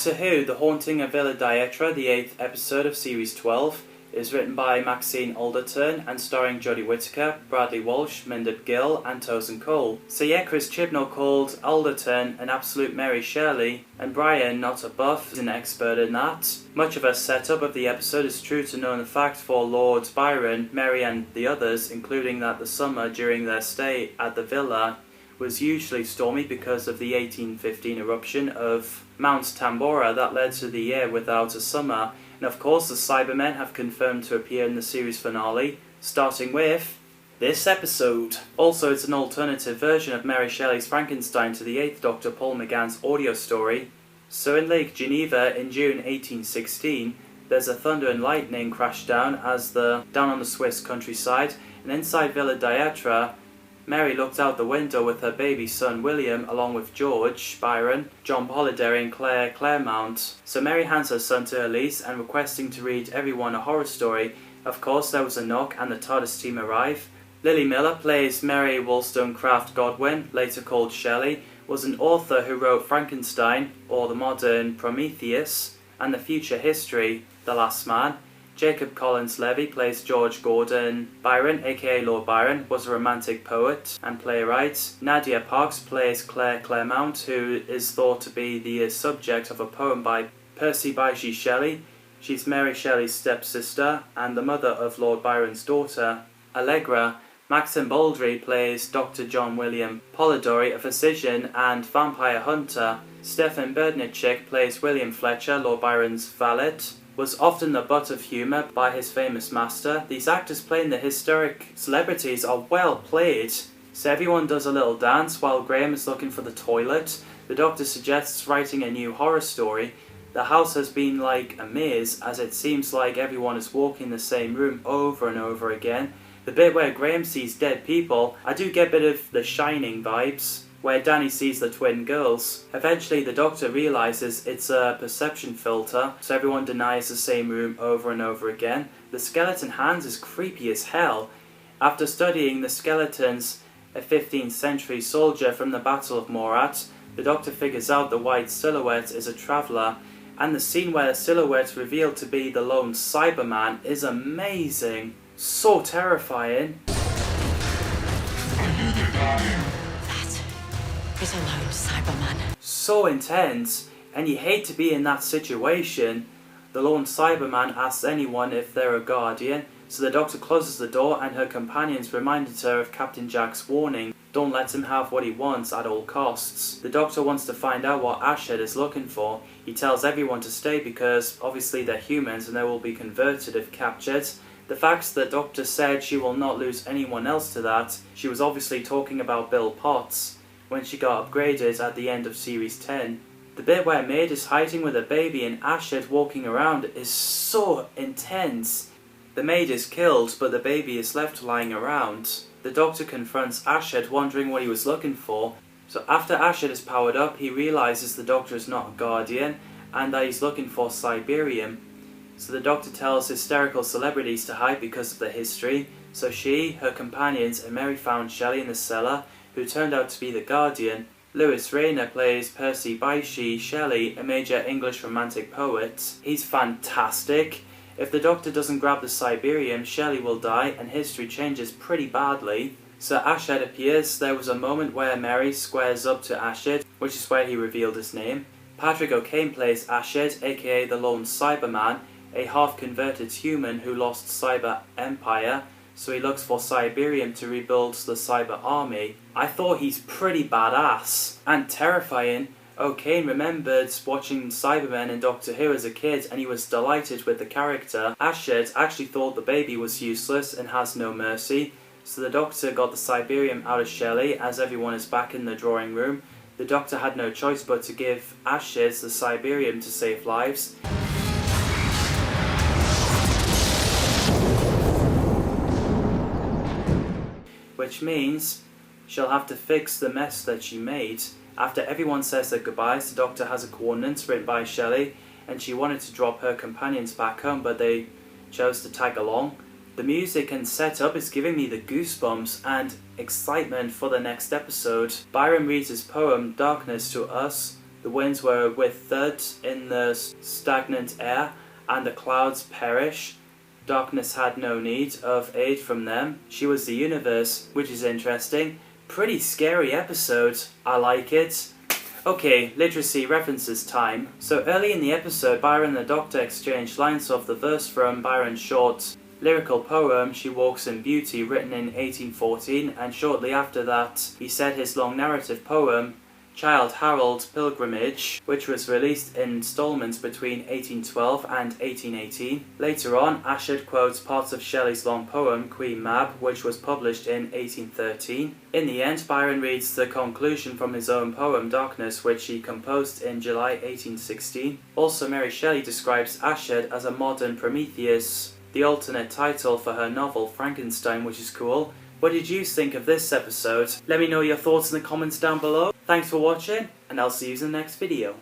Doctor Who, The Haunting of Villa Diodati, the 8th episode of Series 12, is written by Maxine Alderton and starring Jodie Whittaker, Bradley Walsh, Mindert Gill and Tosin Cole. So yeah, Chris Chibnall called Alderton an absolute Mary Shelley, and Brian, not a buff, is an expert in that. Much of her setup of the episode is true to known fact for Lord Byron, Mary and the others, including that the summer during their stay at the villa was usually stormy because of the 1815 eruption of Mount Tambora that led to the year without a summer. And of course the Cybermen have confirmed to appear in the series finale, starting with this episode. Also, it's an alternative version of Mary Shelley's Frankenstein to the 8th Doctor Paul McGann's audio story. So in Lake Geneva in June 1816, there's a thunder and lightning crash down on the Swiss countryside, and inside Villa Diodati, Mary looked out the window with her baby son William, along with George Byron, John Polidori and Claire Claremont. So Mary hands her son to Elise and requesting to read everyone a horror story. Of course there was a knock and the TARDIS team arrive. Lily Miller plays Mary Wollstonecraft Godwin, later called Shelley, was an author who wrote Frankenstein, or the modern Prometheus, and the future history, The Last Man. Jacob Collins-Levy plays George Gordon Byron, aka Lord Byron, was a romantic poet and playwright. Nadia Parks plays Claire Claremont, who is thought to be the subject of a poem by Percy Bysshe Shelley. She's Mary Shelley's stepsister and the mother of Lord Byron's daughter. Allegra. Maxim Baldry plays Dr. John William Polidori, a physician and vampire hunter. Stefan Berdnicek plays William Fletcher, Lord Byron's valet. Was often the butt of humour by his famous master. These actors playing the historic celebrities are well played. So everyone does a little dance while Graham is looking for the toilet. The Doctor suggests writing a new horror story. The house has been like a maze, as it seems like everyone is walking the same room over and over again. The bit where Graham sees dead people, I do get a bit of The Shining vibes, where Danny sees the twin girls. Eventually the Doctor realises it's a perception filter, so everyone denies the same room over and over again. The skeleton hands is creepy as hell. After studying the skeletons, a 15th century soldier from the Battle of Morat, the Doctor figures out the white silhouette is a traveller, and the scene where the silhouette revealed to be the lone Cyberman is amazing. So terrifying. Is a lone Cyberman. So intense, and you hate to be in that situation. The lone Cyberman asks anyone if they're a guardian, so the Doctor closes the door and her companions reminded her of Captain Jack's warning, don't let him have what he wants at all costs. The Doctor wants to find out what Ashhead is looking for. He tells everyone to stay because obviously they're humans and they will be converted if captured. The fact that Doctor said she will not lose anyone else to that, she was obviously talking about Bill Potts when she got upgraded at the end of Series 10. The bit where Maid is hiding with a baby and Ashhead walking around is so intense. The maid is killed, but the baby is left lying around. The Doctor confronts Ashhead, wondering what he was looking for. So after Ashhead is powered up, he realises the Doctor is not a guardian, and that he's looking for Cyberium. So the Doctor tells hysterical celebrities to hide because of the history. So she, her companions, and Mary found Shelley in the cellar, who turned out to be the Guardian. Lewis Rayner plays Percy Bysshe Shelley, a major English romantic poet. He's fantastic. If the Doctor doesn't grab the Cyberium, Shelley will die and history changes pretty badly. So Ashhead appears. There was a moment where Mary squares up to Ashhead, which is where he revealed his name. Patrick O'Kane plays Ashhead, aka the lone Cyberman, a half-converted human who lost Cyber Empire, so he looks for Cyberium to rebuild the Cyber Army. I thought he's pretty badass and terrifying. O'Kane remembered watching Cybermen in Doctor Who as a kid and he was delighted with the character. Ashhead actually thought the baby was useless and has no mercy, so the Doctor got the Cyberium out of Shelley as everyone is back in the drawing room. The Doctor had no choice but to give Ashhead the Cyberium to save lives. Which means she'll have to fix the mess that she made. After everyone says their goodbyes, the Doctor has a coordinates written by Shelley, and she wanted to drop her companions back home, but they chose to tag along. The music and setup is giving me the goosebumps and excitement for the next episode. Byron reads his poem, Darkness, to us, The winds were withered in the stagnant air, and the clouds perish. Darkness had no need of aid from them. She was the universe, which is interesting. Pretty scary episode. I like it. Okay, literacy references time. So early in the episode, Byron and the Doctor exchanged lines of the verse from Byron's short lyrical poem She Walks in Beauty, written in 1814, and shortly after that he said his long narrative poem Childe Harold's Pilgrimage, which was released in installments between 1812 and 1818. Later on, Ashard quotes parts of Shelley's long poem Queen Mab, which was published in 1813. In the end, Byron reads the conclusion from his own poem Darkness, which he composed in July 1816. Also, Mary Shelley describes Ashard as a modern Prometheus, the alternate title for her novel Frankenstein, which is cool. What did you think of this episode? Let me know your thoughts in the comments down below. Thanks for watching, and I'll see you in the next video.